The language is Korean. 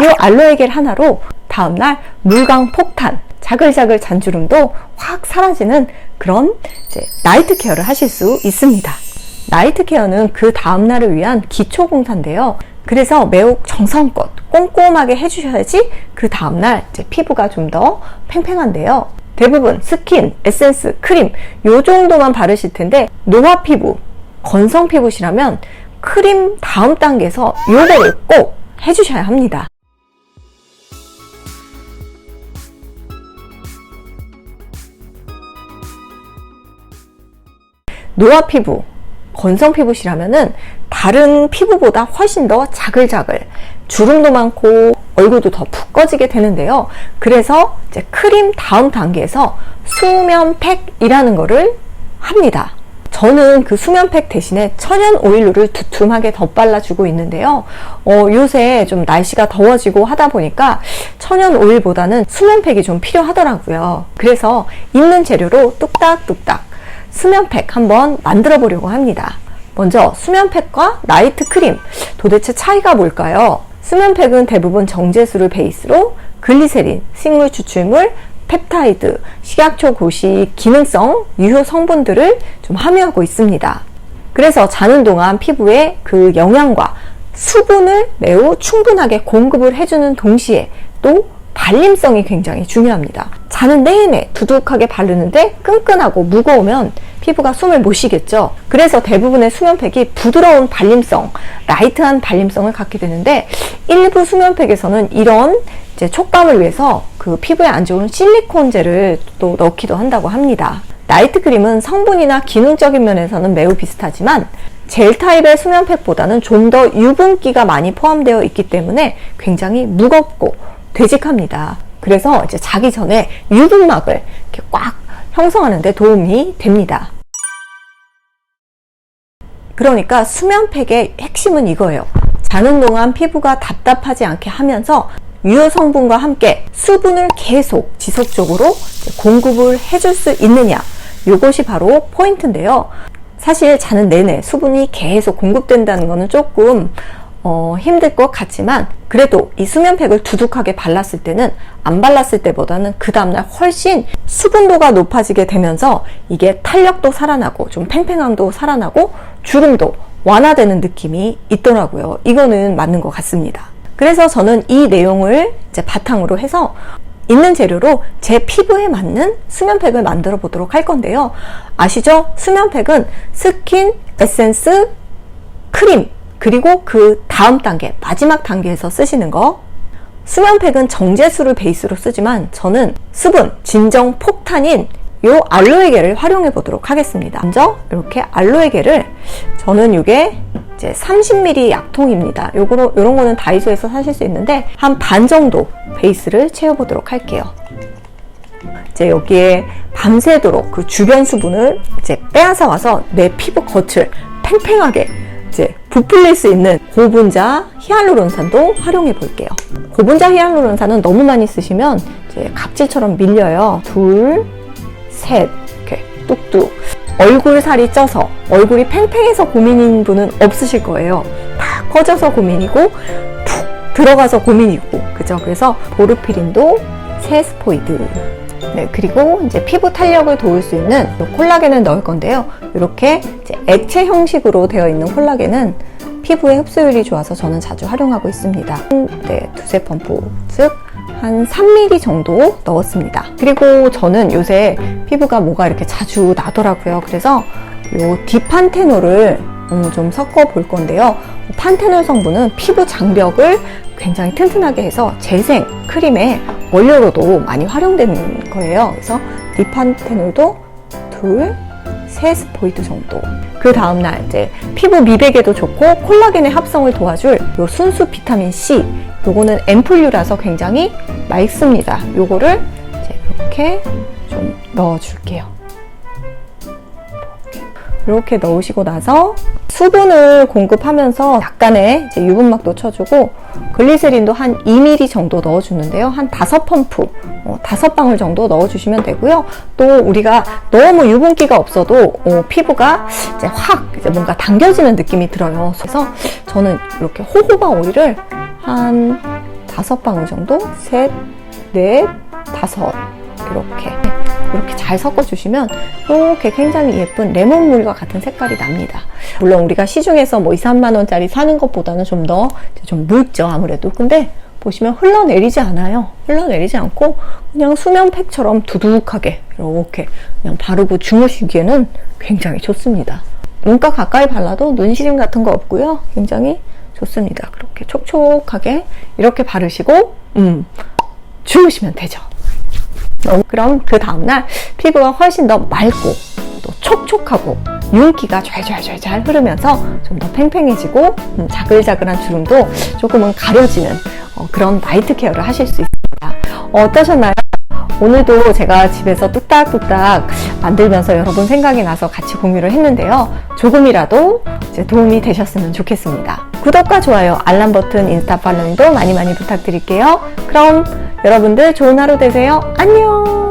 이 알로에 겔 하나로 다음날 물광 폭탄, 자글자글 잔주름도 확 사라지는 그런 나이트 케어를 하실 수 있습니다. 나이트 케어는 그 다음날을 위한 기초 공사인데요. 그래서 매우 정성껏 꼼꼼하게 해주셔야지 그 다음날 피부가 좀 더 팽팽한데요. 대부분 스킨, 에센스, 크림 요 정도만 바르실 텐데 노화 피부, 건성 피부시라면 크림 다음 단계에서 요거를 꼭 해주셔야 합니다. 노화 피부, 건성 피부시라면은 다른 피부보다 훨씬 더 자글자글, 주름도 많고 얼굴도 더 푹 꺼지게 되는데요. 그래서 이제 크림 다음 단계에서 수면팩이라는 거를 합니다. 저는 그 수면팩 대신에 천연 오일류를 두툼하게 덧발라주고 있는데요. 요새 좀 날씨가 더워지고 하다 보니까 천연 오일보다는 수면팩이 좀 필요하더라고요. 그래서 있는 재료로 뚝딱뚝딱 수면팩 한번 만들어 보려고 합니다. 먼저 수면팩과 나이트 크림, 도대체 차이가 뭘까요? 수면팩은 대부분 정제수를 베이스로 글리세린, 식물 추출물, 펩타이드, 식약처 고시 기능성 유효 성분들을 좀 함유하고 있습니다. 그래서 자는 동안 피부에 그 영양과 수분을 매우 충분하게 공급을 해주는 동시에 또 발림성이 굉장히 중요합니다. 자는 내내 두둑하게 바르는데 끈끈하고 무거우면 피부가 숨을 못 쉬겠죠. 그래서 대부분의 수면팩이 부드러운 발림성, 라이트한 발림성을 갖게 되는데 일부 수면팩에서는 이런 촉감을 위해서 그 피부에 안 좋은 실리콘젤을 또 넣기도 한다고 합니다. 나이트 크림은 성분이나 기능적인 면에서는 매우 비슷하지만 젤 타입의 수면팩보다는 좀 더 유분기가 많이 포함되어 있기 때문에 굉장히 무겁고 되직합니다. 그래서 이제 자기 전에 유분막을 이렇게 꽉 형성하는 데 도움이 됩니다. 그러니까 수면팩의 핵심은 이거예요. 자는 동안 피부가 답답하지 않게 하면서 유효 성분과 함께 수분을 계속 지속적으로 공급을 해줄 수 있느냐, 이것이 바로 포인트인데요. 사실 자는 내내 수분이 계속 공급된다는 것은 조금 힘들 것 같지만 그래도 이 수면팩을 두둑하게 발랐을 때는 안 발랐을 때보다는 그 다음날 훨씬 수분도가 높아지게 되면서 이게 탄력도 살아나고 좀 팽팽함도 살아나고 주름도 완화되는 느낌이 있더라고요. 이거는 맞는 것 같습니다. 그래서 저는 이 내용을 이제 바탕으로 해서 있는 재료로 제 피부에 맞는 수면팩을 만들어 보도록 할 건데요. 아시죠? 수면팩은 스킨, 에센스, 크림 그리고 그 다음 단계, 마지막 단계에서 쓰시는 거. 수면팩은 정제수를 베이스로 쓰지만 저는 수분, 진정 폭탄인 요 알로에 겔을 활용해 보도록 하겠습니다. 먼저 이렇게 알로에 겔을 저는 이게 이제 30ml 약통입니다. 요런 거는 다이소에서 사실 수 있는데 한 반 정도 베이스를 채워보도록 할게요. 이제 여기에 밤새도록 그 주변 수분을 이제 빼앗아 와서 내 피부 겉을 팽팽하게 이제 부풀릴 수 있는 고분자 히알루론산도 활용해 볼게요. 고분자 히알루론산은 너무 많이 쓰시면 이제 각질처럼 밀려요. 둘, 셋, 이렇게 뚝뚝. 얼굴 살이 쪄서 얼굴이 팽팽해서 고민인 분은 없으실 거예요. 다 꺼져서 고민이고 푹 들어가서 고민이고, 그죠? 그래서 보르피린도 3스포이드. 네, 그리고 이제 피부 탄력을 도울 수 있는 콜라겐을 넣을 건데요. 이렇게 이제 액체 형식으로 되어 있는 콜라겐은 피부의 흡수율이 좋아서 저는 자주 활용하고 있습니다. 네, 두세 펌프, 즉 한 3ml 정도 넣었습니다. 그리고 저는 요새 피부가 뭐가 이렇게 자주 나더라고요. 그래서 요 디판테놀을 좀 섞어 볼 건데요. 판테놀 성분은 피부 장벽을 굉장히 튼튼하게 해서 재생 크림의 원료로도 많이 활용되는 거예요. 그래서 디판테놀도 3스포이드 정도. 그 다음날 이제 피부 미백에도 좋고 콜라겐의 합성을 도와줄 요 순수 비타민 C. 요거는 앰플류라서 굉장히 맑습니다. 요거를 이제 이렇게 좀 넣어줄게요. 이렇게 넣으시고 나서 수분을 공급하면서 약간의 이제 유분막도 쳐주고 글리세린도 한 2ml 정도 넣어주는데요. 한 5펌프, 5방울 정도 넣어주시면 되고요. 또 우리가 너무 유분기가 없어도 피부가 이제 확 이제 뭔가 당겨지는 느낌이 들어요. 그래서 저는 이렇게 호호바 오일을 한 5방울 정도, 셋, 넷, 다섯, 이렇게 잘 섞어주시면 이렇게 굉장히 예쁜 레몬물과 같은 색깔이 납니다. 물론 우리가 시중에서 뭐 2, 3만 원짜리 사는 것보다는 좀 더 좀 묽죠, 아무래도. 근데 보시면 흘러내리지 않아요. 흘러내리지 않고 그냥 수면팩처럼 두둑하게 이렇게 그냥 바르고 주무시기에는 굉장히 좋습니다. 눈가 가까이 발라도 눈시림 같은 거 없고요. 굉장히 좋습니다. 그렇게 촉촉하게 이렇게 바르시고 주무시면 되죠. 그럼 그 다음날 피부가 훨씬 더 맑고 또 촉촉하고 윤기가 잘 흐르면서 좀 더 팽팽해지고 자글자글한 주름도 조금은 가려지는 그런 나이트 케어를 하실 수 있습니다. 어떠셨나요? 오늘도 제가 집에서 뚝딱뚝딱 만들면서 여러분 생각이 나서 같이 공유를 했는데요. 조금이라도 이제 도움이 되셨으면 좋겠습니다. 구독과 좋아요, 알람 버튼, 인스타 팔로잉도 많이 부탁드릴게요. 그럼 여러분들 좋은 하루 되세요. 안녕!